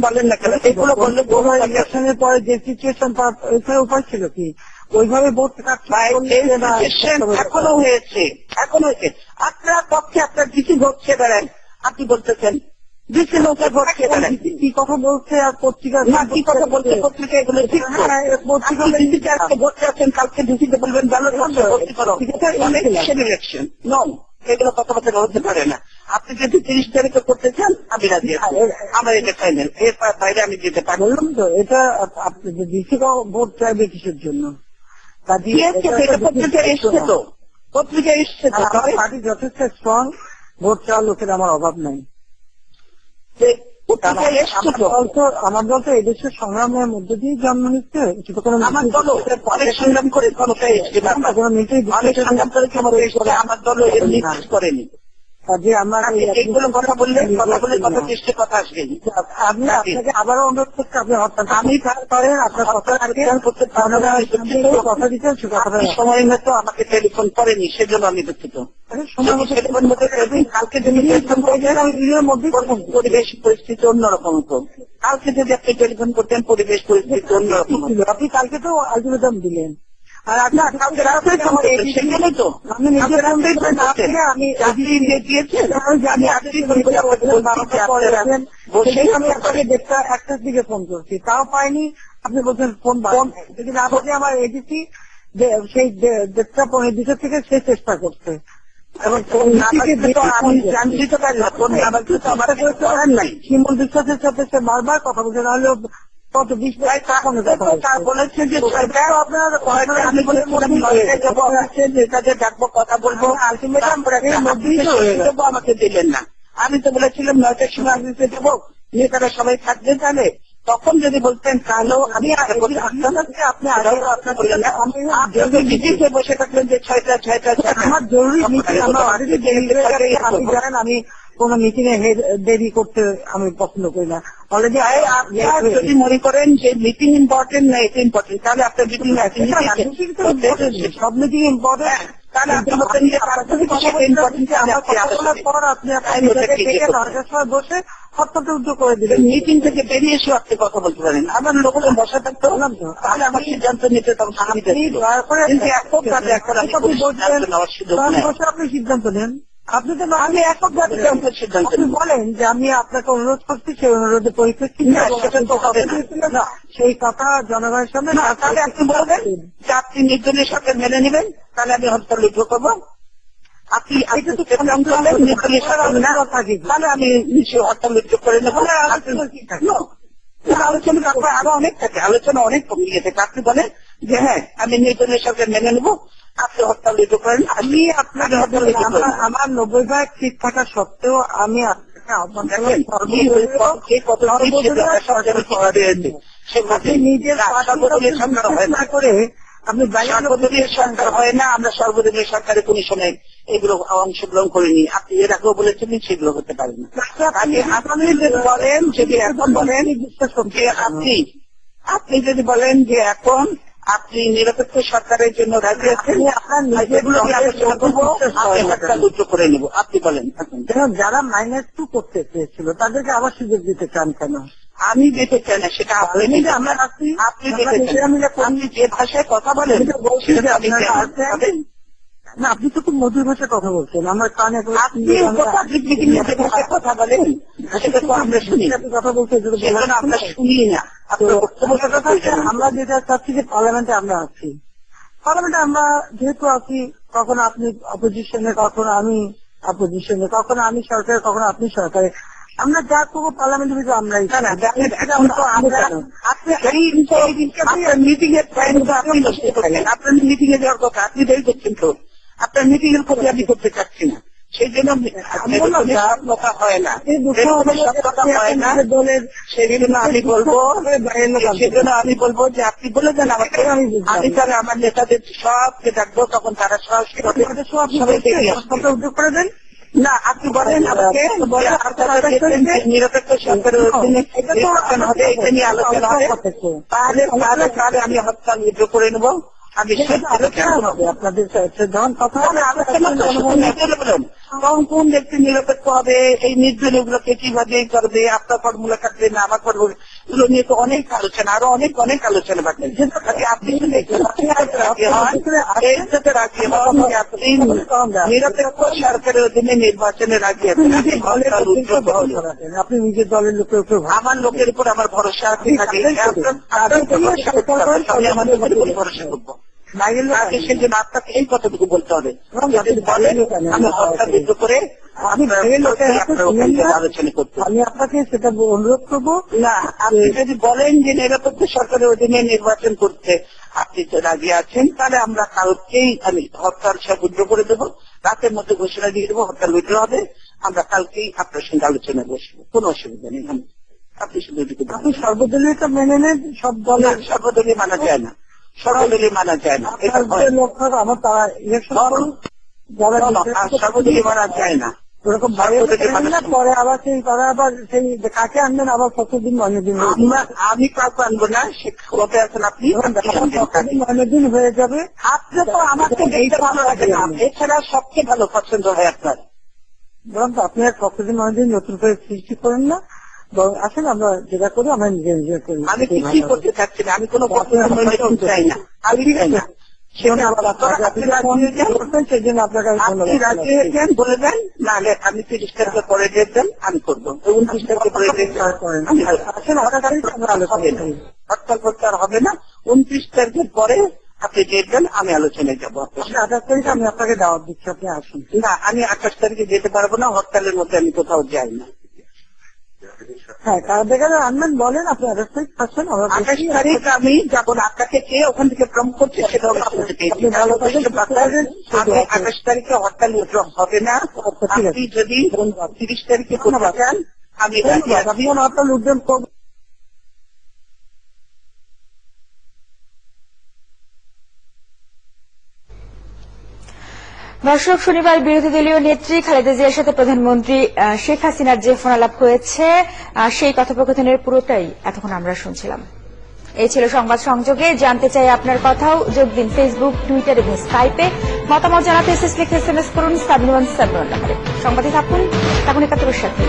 বলেন না কেন? এগুলো বললে ইলেকশনের পরে যে সিচুয়েশন এছাড়া উপায় ছিল কি ওইভাবে ভোট এখনো হয়েছে আপনার পক্ষে আপনার ডিসি ভোট খেয়ে বেড়ান। আপনি বলতেছেন ডিসি নৌকা ভোট খেয়ে বেড়ান, কি কথা বলছে আর পত্রিকা কি কথা বলছে পত্রিকা এগুলো ঠিক আজকে ভোট চাচ্ছেন, কালকে ডিসিতে বলবেন ব্যালট ভর্তি করো, ইলেকশন নন, এগুলো কথাবার্তা হতে পারে না। আপনি যদি 30 তারিখে করতে চান আমি রাজি আছি, আমার এটা ফাইনাল, এর বাইরে আমি যেতে পারি। বললাম তো এটা আপনি ডিসি ভোট চাইবে কিসের জন্য? পত্রিকায় এসছে তো, পত্রিকায় এসছে তো, পার্টি যথেষ্ট স্ট্রং, ভোট চাওয়ার লোকের আমার অভাব নাই। আমার দল তো এদেশের সংগ্রামের মধ্যে দিয়ে জন্ম নিচ্ছে, আমার দল অনেক সংগ্রাম করে ক্ষমতায় এসছে, অনেক সংগ্রাম করে আমার দল করেনি। এইগুলো কথা বললে কথা চেষ্টা কথা আসবে। আপনি আপনাকে আবারও অনুরোধ করতে আপনি আমি করেন আপনার কথা দিতে সময় মতো আমাকে টেলিফোন করেনি, সেজন্য আমি দুঃখিত। কালকে যদি পরিবেশ পরিস্থিতি অন্যরকম হতো, কালকে যদি আপনি টেলিফোন করতেন পরিবেশ পরিস্থিতি অন্যরকম হতো। আপনি কালকে তো আলটিমেটাম দিলেন, আর আপনার সেখানে তো আমি আপনাকে ডেটটা 1টার দিকে ফোন করছি, তাও পাইনি। আপনি বলছেন ফোন যদি না বলছে আমার এডিসি সেই ডেটটা 15 থেকে সে চেষ্টা করছে, এবং শিমুল বিশ্বাসের সাথে সে বারবার কথা বলছে, নাহলে কত 20 বলেছেন যে আমি ডাকবো কথা বলবো, আমাকে দিলেন না। আমি তো বলেছিলাম 9টার সময় আসতে দেবো, নেতারা সবাই থাকবে, তাহলে তখন যদি বলতেন তাহলেও আমি আপনি আরো আপনার বললেন না, আমি বসে থাকলেন যে 6টা আমার জরুরি মিটিং, আপনি জানেন আমি কোন মিটিং এ দেরি করতে আমি পছন্দ করি না। অলরেডি যদি মনে করেন যে মিটিং ইম্পর্টেন্ট না এটা ইম্পর্টেন্ট, তাহলে আপনার মিটিং সব মিটিং ইম্পর্টেন্ট, তাহলে আপনি বলতেন যে বসে হত্যাযুদ্ধ করে দিলেন, মিটিং থেকে বেরিয়ে এসে আপনি কথা বলতে পারেন। আমার লোকের বসা থাকতে হলাম তো, তাহলে আমার সিদ্ধান্ত নিতে তখন আপনি সিদ্ধান্ত নেন। আপনি তো আমি এককভাবে সিদ্ধান্ত বলেন যে আমি আপনাকে অনুরোধ করছি, সেই অনুরোধে পরিপ্রেক্ষিতে সেই কথা জনগণের সামনে, তাহলে আপনি বলবেন যে আপনি নির্দলীয় সরকার মেনে নেবেন, তাহলে আমি হত্যা লিপ্ত করবো। আপনি তাহলে আমি নিশ্চয়ই হত্যা লিপ্ত করে নেবো। আলোচনা আরো অনেক থাকে, আলোচনা অনেক কমিয়ে থাকে। আপনি বলেন যে হ্যাঁ আমি নির্দলীয় সরকার মেনে নেবো, আপনি হত্যা লিপ্ত করেন, আমি আপনার আমার 90% ঠিক থাকা সত্ত্বেও আমি আপনাকে আহ্বান নিজের না করে আপনি সর্বদলীয় সরকার হয় না, আমরা সর্বদলীয় সরকারের কোন সময় এগুলো অংশগ্রহণ করিনি। আপনি এর আগেও বলেছেন সেগুলো হতে পারে না। আপনি যদি বলেন যদি এখন বলেন যে আপনি যদি বলেন যে এখন আপনি নিরপেক্ষ সরকারের জন্য রাজি আছেন, যেগুলো আলোচনা করবো যুদ্ধ করে নেব। আপনি বলেন যারা -2 করতে চেয়েছিল তাদেরকে আবার সুযোগ দিতে চান কেন? আমি দিতে চাই না, সেটা আপনি আপনি যে ভাষায় কথা বলেন না, আপনি তো খুব মধুর ভাষায় কথা বলছেন, আমার কানে কথা বলেন সেটা তো আমরা শুনি, কথা বলতে আমরা শুনি না। আমরা যেটা চাচ্ছি যে পার্লামেন্টে আমরা আছি, পার্লামেন্টে আমরা যেহেতু আছি, কখনো আপনি অপোজিশনে, কখনো আমি অপোজিশনে, কখনো আমি সরকারে, কখনো আপনি সরকারে, আমরা যা করবো পার্লামেন্টের ভিতরে আমরাই। আপনার মিটিং এর আপনার মিটিং এ যাওয়ার কথা আপনি দেরি করছেন তো, আপনার মিটিং এর কপি আমি করতে চাচ্ছি না, সেই জন্য আমি সব কথা হয় না, সেজন্য আমি বলবো যে আপনি বলে দেন আমাকে, আমি তাহলে আমার নেতাদের সবকে ডাকবো, তখন তারা উদ্যোগ করে দেন। না আপনি বলেন আমাকে নিরপেক্ষ সরকারের অধীনে হবে, এটা নিয়ে আলোচনা হবে, তাহলে আমি হত্যা লিপ্ত করে নেবো। আমি আপনাদের যখন কথা কোন ব্যক্তি নিরপেক্ষ হবে, এই নির্দলীয় গুলোকে কিভাবে করবে, আপনার ফর্মুলা থাকবে না আমার ফর্মুলা, এগুলো নিয়ে তো অনেক আলোচনা, আরো অনেক অনেক আলোচনা বাকি। আপনি আপনি নিরপেক্ষ সরকারের অধীনে নির্বাচনের আগে আপনি নিজের দলের লোকের উপর, আমার লোকের উপর আমার ভরসা আছে, আমাদের ভরসা করবো। সেজন্য আপনাকে এই কথাটুকু বলতে হবে। আমি হত্যা বিদ্রোহ করে আলোচনা করতে, আমি আপনাকে সেটা অনুরোধ করবো না। আপনি যদি বলেন যে নিরপেক্ষ সরকারের অধীনে নির্বাচন করতে আপনি রাজি আছেন, তাহলে আমরা কালকেই আমি হরতাল সব উইথড্র করে দেবো, রাতের মধ্যে ঘোষণা দিয়ে দেবো হরতাল উইথড্র হবে, আমরা কালকেই আপনার সঙ্গে আলোচনায় বসবো, কোনো অসুবিধা নেই। আপনি শুধু আপনি সর্বদলীয়টা মেনে নেন, সব দলের সর্বদলীয় মানা যায় না, সর্বদলীয় মানা যায় না, আমার তারা ইলেকশন সর্বদলীয় মানা যায় না, ওরকম পরে আবার সেই তারা আবার সেই কাকে আনবেন আবার কতদিন অন্যদিন আমি কাউকে আনবো না, সে কবে আছেন আপনি অন্যদিন হয়ে যাবে। আপনি তো আমাকে এইটা ভালো লাগে না, এছাড়া সবচেয়ে ভালো পছন্দ হয় আপনার, বরং আপনি আর কতদিন অন্যদিন নতুন করে সৃষ্টি করেন না, আসলে আমরা যেটা করি আমরা নিজে নিজে করি। আমি কিছুই করতে চাচ্ছি না, আমি কোনো চাই না, আমি চাই না। বলে দেন, নাহলে আপনি 30 তারিখে পরে ডেট দেন, আমি করবো 29 তারিখে পরে ডেট হরতাল প্রত্যাহার হবে না, 29 তারিখের পরে আপনি ডেট দেন, আমি আলোচনায় যাবো। 28 তারিখে আমি আপনাকে দাওয়াত দিচ্ছি, আপনি আসুন। না, আমি 28 তারিখে যেতে পারবো না, হরতালের মধ্যে আমি কোথাও যাই না। হ্যাঁ, কার দেখালে আনবেন বলেন, আপনি 28 তারিখ আসছেন। 28 তারিখ আমি যাবো না, আপনাকে কে ওখান থেকে প্রম করছে সেটাও আপনাকে পেয়েছি। 28 তারিখে হরতাল উইথড্র হবে না, আপনি যদি 30 তারিখে করতে চান আমি হরতাল উদ্যম করবো। দর্শক, শনিবার বিরোধী দলীয় নেত্রী খালেদা জিয়ার সাথে প্রধানমন্ত্রী শেখ হাসিনার যে ফোনালাপ হয়েছে সেই কথোপকথনের পুরোটাই এতক্ষণ আমরা শুনছিলাম। এই ছিল সংবাদ সংযোগে। জানতে চাই আপনার কথাও, যোগ দিন ফেসবুক, টুইটার এবং স্কাইপে। মতামত জানাতে এসএস লিখে SMS করুন 7171 নম্বরে। সংবাদে থাকুন 71 সাথে।